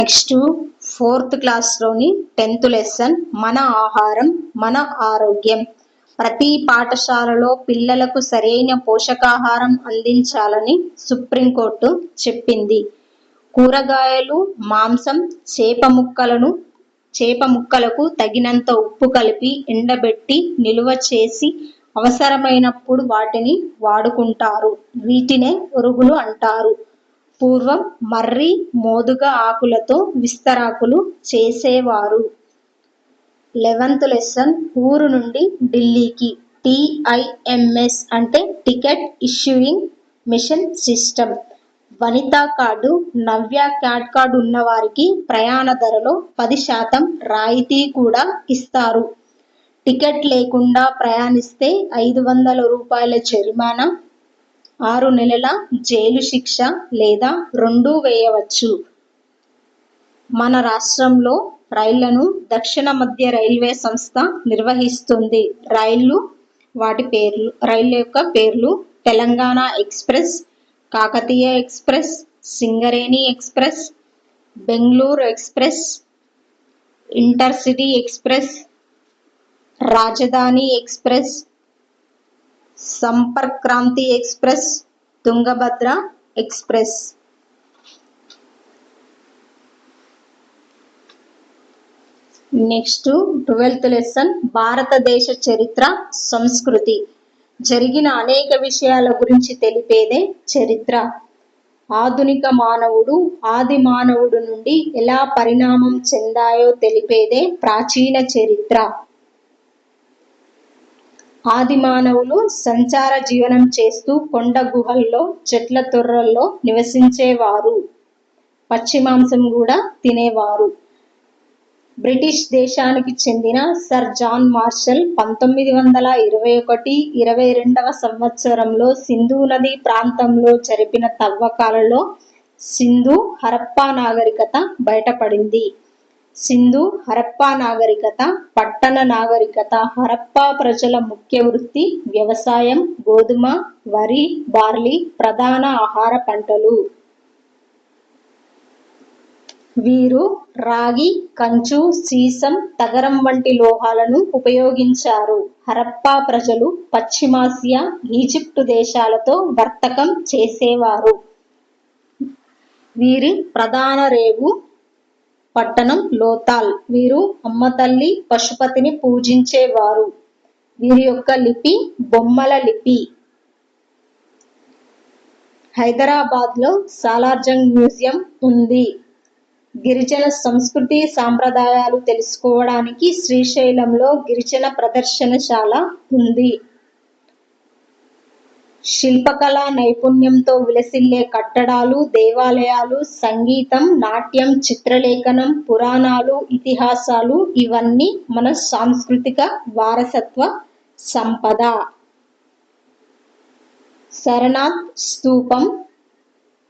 Next 4th క్లాస్లోని 10th lesson మన ఆహారం మన ఆరోగ్యం. ప్రతి పాఠశాలలో పిల్లలకు సరైన పోషకాహారం అందించాలని సుప్రీంకోర్టు చెప్పింది. కూరగాయలు, మాంసం, చేప ముక్కలకు తగినంత ఉప్పు కలిపి ఎండబెట్టి నిలువ చేసి అవసరమైనప్పుడు వాటిని వాడుకుంటారు. వీటినే ఒరుగులు అంటారు. పూర్వం మర్రి, మోదుగ ఆకులతో విస్తరాకులు చేసేవారు. 11th లెసన్ ఊరు నుండి ఢిల్లీకి. TIMS అంటే ticket issuing machine system. Vanitha card, Navya CAT card ఉన్నవారికి ప్రయాణ ధరలో 10% రాయితీ కూడా ఇస్తారు. టికెట్ లేకుండా ప్రయాణిస్తే 500 రూపాయల జరిమానా, 6 నెలల జైలు శిక్ష లేదా 2 వేయవచ్చు. మన రాష్ట్రంలో రైళ్లను దక్షిణ మధ్య రైల్వే సంస్థ నిర్వహిస్తుంది. రైళ్ల యొక్క పేర్లు Telangana express, Kakatiya express, Singareni express, Bengaluru express, intercity express, Rajdhani express, Sampark Kranti express, Tungabhadra express. Next 12th lesson భారతదేశ చరిత్ర, సంస్కృతి. జరిగిన అనేక విషయాల గురించి తెలిపేదే చరిత్ర. ఆధునిక మానవుడు ఆది మానవుడు నుండి ఎలా పరిణామం చెందాయో తెలిపేదే ప్రాచీన చరిత్ర. ఆది మానవులు సంచార జీవనం చేస్తూ కొండ గుహల్లో, చెట్ల తొర్రల్లో నివసించేవారు. పచ్చి మాంసం కూడా తినేవారు. బ్రిటిష్ దేశానికి చెందిన సర్ జాన్ మార్షల్ 1921-22వ సంవత్సరంలో సింధు నదీ ప్రాంతంలో జరిపిన తవ్వకాలలో సింధు హరప్పా నాగరికత బయటపడింది. సింధు హరప్పా నాగరికత పట్టణ నాగరికత. హరప్పా ప్రజల ముఖ్య వృత్తి వ్యవసాయం, గోధుమ, వరి, బార్లీ ప్రధాన ఆహార పంటలు. వీరు రాగి, కంచు, సీసం, తగరం వంటి లోహాలను ఉపయోగించారు. హరప్పా ప్రజలు పశ్చిమాసియా, ఈజిప్టు దేశాలతో వర్తకం చేసేవారు. వీరి ప్రధాన రేవు పట్టణం లోథాల్. వీరు అమ్మతల్లి పశుపతిని పూజించేవారు. వీరి యొక్క లిపి బొమ్మల లిపి. హైదరాబాద్లో సాలార్జంగ్ మ్యూజియం ఉంది. గిరిజన సంస్కృతి సాంప్రదాయాలు తెలుసుకోవడానికి శ్రీశైలంలో గిరిజన ప్రదర్శనశాల ఉంది. శిల్పకళా నైపుణ్యంతో విలసిల్లే కట్టడాలు, దేవాలయాలు, సంగీతం, నాట్యం, చిత్రలేఖనం, పురాణాలు, ఇతిహాసాలు ఇవన్నీ మన సాంస్కృతిక వారసత్వ సంపద. సరనాథ్ స్తూపం.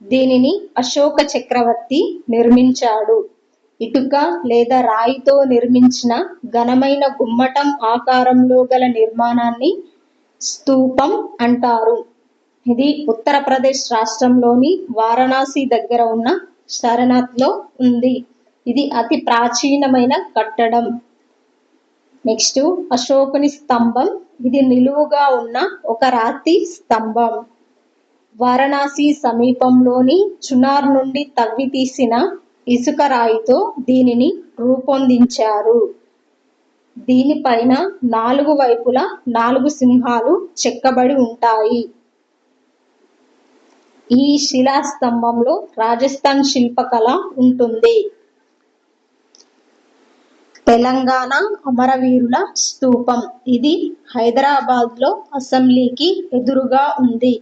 దీనిని అశోక చక్రవర్తి నిర్మించాడు. ఇటుక లేదా రాయితో నిర్మించిన ఘనమైన గుమ్మటం ఆకారంలో గల నిర్మాణాన్ని స్తూపం అంటారు. ఇది ఉత్తరప్రదేశ్ రాష్ట్రంలోని వారణాసి దగ్గర ఉన్న సరనాథ్లో ఉంది. ఇది అతి ప్రాచీనమైన కట్టడం. నెక్స్ట్ అశోకుని స్తంభం. ఇది నిలువుగా ఉన్న ఒక రాతి స్తంభం. వారణాసి సమీపంలోని చునార్ నుండి తవ్వి తీసిన ఇసుక రాయితో దీనిని రూపొందించారు. దీనిపైన 4 వైపులా 4 సింహాలు చెక్కబడి ఉంటాయి. ఈ శిలాస్తంభంలో రాజస్థాన్ శిల్పకళ ఉంటుంది. తెలంగాణ అమరవీరుల స్తూపం. ఇది హైదరాబాద్లో అసెంబ్లీకి ఎదురుగా ఉంది.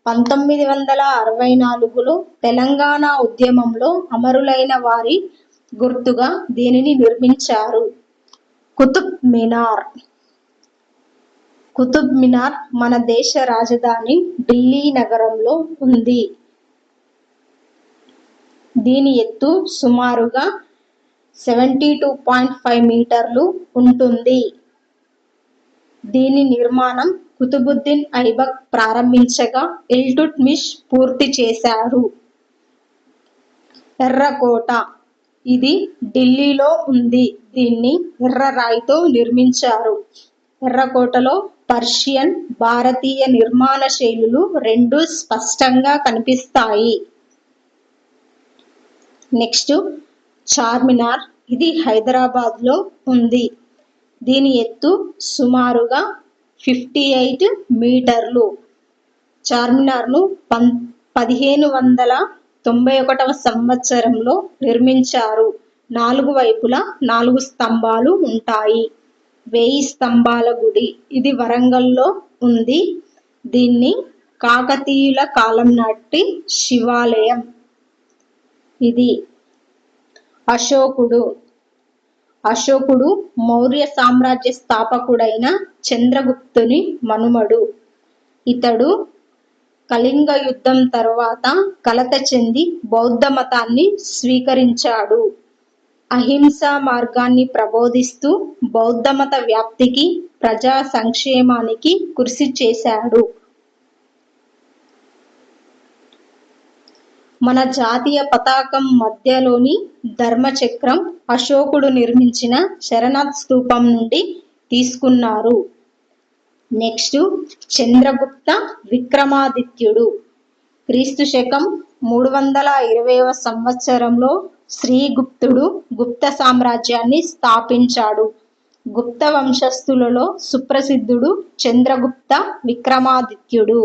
1964లో తెలంగాణ ఉద్యమంలో అమరులైన వారి గుర్తుగా దీనిని నిర్మించారు. కుతుబ్ మినార్. కుతుబ్ మినార్ మన దేశ రాజధాని ఢిల్లీ నగరంలో ఉంది. దీని ఎత్తు సుమారుగా 72.5 మీటర్లు ఉంటుంది. దీని నిర్మాణం కుతుబుద్దీన్ ఐబక్ ప్రారంభించగా ఇల్టుట్మిష్ పూర్తి చేశారు. ఎర్రకోట. ఇది ఢిల్లీలో ఉంది. దీన్ని ఎర్ర రాయితో నిర్మించారు. ఎర్రకోటలో పర్షియన్, భారతీయ నిర్మాణ శైలులు రెండూ స్పష్టంగా కనిపిస్తాయి. నెక్స్ట్ చార్మినార్. ఇది హైదరాబాద్లో ఉంది. దీని ఎత్తు సుమారుగా 58 మీటర్లు. చార్మినార్ను 1591 సంవత్సరంలో నిర్మించారు. 4 వైపులా 4 స్తంభాలు ఉంటాయి. 1000 స్తంభాల గుడి. ఇది వరంగల్లో ఉంది. దీన్ని కాకతీయుల కాలం నాటి శివాలయం. ఇది అశోకుడు మౌర్య సామ్రాజ్య స్థాపకుడైన చంద్రగుప్తుని మనుమడు. ఇతడు కళింగ యుద్ధం తరువాత కలత చెంది బౌద్ధ మతాన్ని స్వీకరించాడు. అహింసా మార్గాన్ని ప్రబోధిస్తూ బౌద్ధమత వ్యాప్తికి, ప్రజా సంక్షేమానికి కృషి చేశాడు. మన జాతీయ పతాకం మధ్యలోని ధర్మచక్రం అశోకుడు నిర్మించిన శరనాథ్ స్తూపం నుండి తీసుకున్నారు. నెక్స్ట్ చంద్రగుప్త విక్రమాదిత్యుడు. క్రీస్తు శకం 320వ సంవత్సరంలో శ్రీగుప్తుడు గుప్త సామ్రాజ్యాన్ని స్థాపించాడు. గుప్త వంశస్థులలో సుప్రసిద్ధుడు చంద్రగుప్త విక్రమాదిత్యుడు.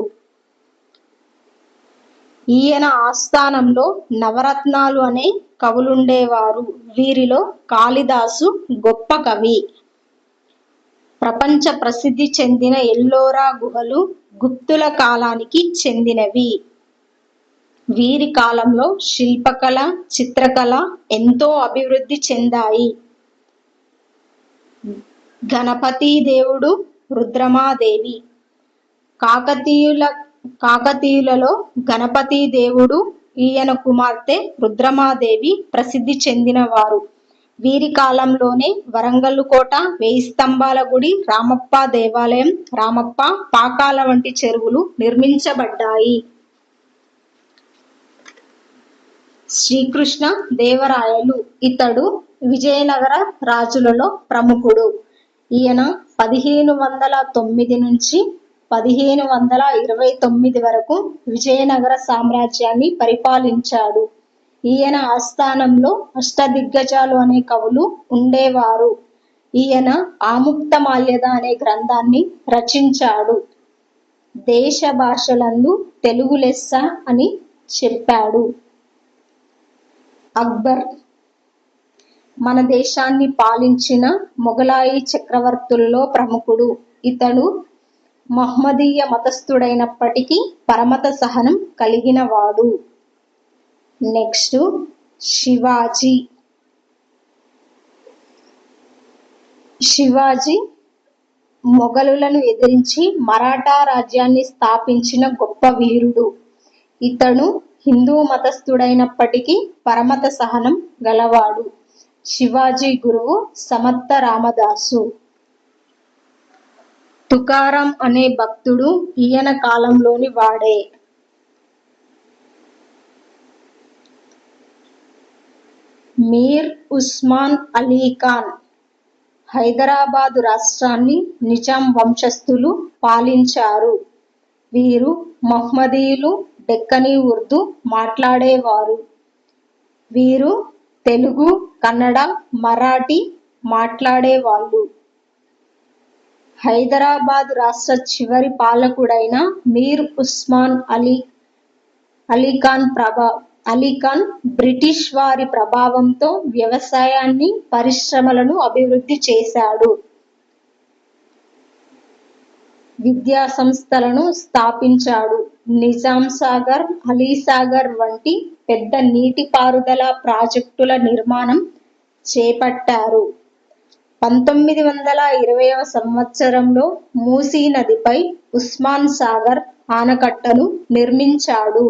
ఈయన ఆస్థానంలో నవరత్నాలు అనే కవులుండేవారు. వీరిలో కాళిదాసు గొప్ప కవి. ప్రపంచ ప్రసిద్ధి చెందిన ఎల్లోరా గుహలు గుప్తుల కాలానికి చెందినవి. వీరి కాలంలో శిల్పకళ, చిత్రకళ ఎంతో అభివృద్ధి చెందాయి. గణపతి దేవుడు, రుద్రమాదేవి. కాకతీయులలో గణపతి దేవుడు, ఈయన కుమార్తె రుద్రమాదేవి ప్రసిద్ధి చెందినవారు. వీరి కాలంలోనే వరంగల్లు కోట, 1000 స్తంభాల గుడి, రామప్ప దేవాలయం, రామప్ప పాకాల వంటి చెరువులు నిర్మించబడ్డాయి. శ్రీకృష్ణ దేవరాయలు. ఇతడు విజయనగర రాజులలో ప్రముఖుడు. ఈయన 1509 నుంచి 1529 వరకు విజయనగర సామ్రాజ్యాన్ని పరిపాలించాడు. ఈయన ఆస్థానంలో అష్టదిగ్గజాలు అనే కవులు ఉండేవారు. ఈయన ఆముక్తమాల్యద అనే గ్రంథాన్ని రచించాడు. దేశ భాషలందు తెలుగు లెస్స అని చెప్పాడు. అక్బర్. మన దేశాన్ని పాలించిన మొఘలాయి చక్రవర్తుల్లో ప్రముఖుడు. ఇతడు మహ్మదీయ మతస్థుడైనప్పటికీ పరమత సహనం కలిగినవాడు. నెక్స్ట్ శివాజీ మొఘలులను ఎదిరించి మరాఠా రాజ్యాన్ని స్థాపించిన గొప్ప వీరుడు. ఇతడు హిందూ మతస్థుడైనప్పటికీ పరమత సహనం గలవాడు. శివాజీ గురువు సమర్థ రామదాసు. తుకారాం అనే భక్తుడు ఈయన కాలంలోని వాడే. మీర్ ఉస్మాన్ అలీ ఖాన్. హైదరాబాదు రాష్ట్రాన్ని నిజాం వంశస్థులు పాలించారు. వీరు మహ్మదీయులు, డెక్కనీ ఉర్దూ మాట్లాడేవారు. వీరు తెలుగు, కన్నడ, మరాఠీ మాట్లాడేవాళ్ళు. హైదరాబాద్ రాష్ట్ర చివరి పాలకుడైన మీర్ ఉస్మాన్ అలీ ఖాన్ బ్రిటిష్ వారి ప్రభావంతో వ్యవసాయాన్ని, పరిశ్రమలను అభివృద్ధి చేశాడు. విద్యా సంస్థలను స్థాపించాడు. నిజాం సాగర్, అలీ సాగర్ వంటి పెద్ద నీటిపారుదల ప్రాజెక్టుల నిర్మాణం చేపట్టారు. 1920వ సంవత్సరంలో మూసీ నదిపై ఉస్మాన్ సాగర్ ఆనకట్టను నిర్మించాడు.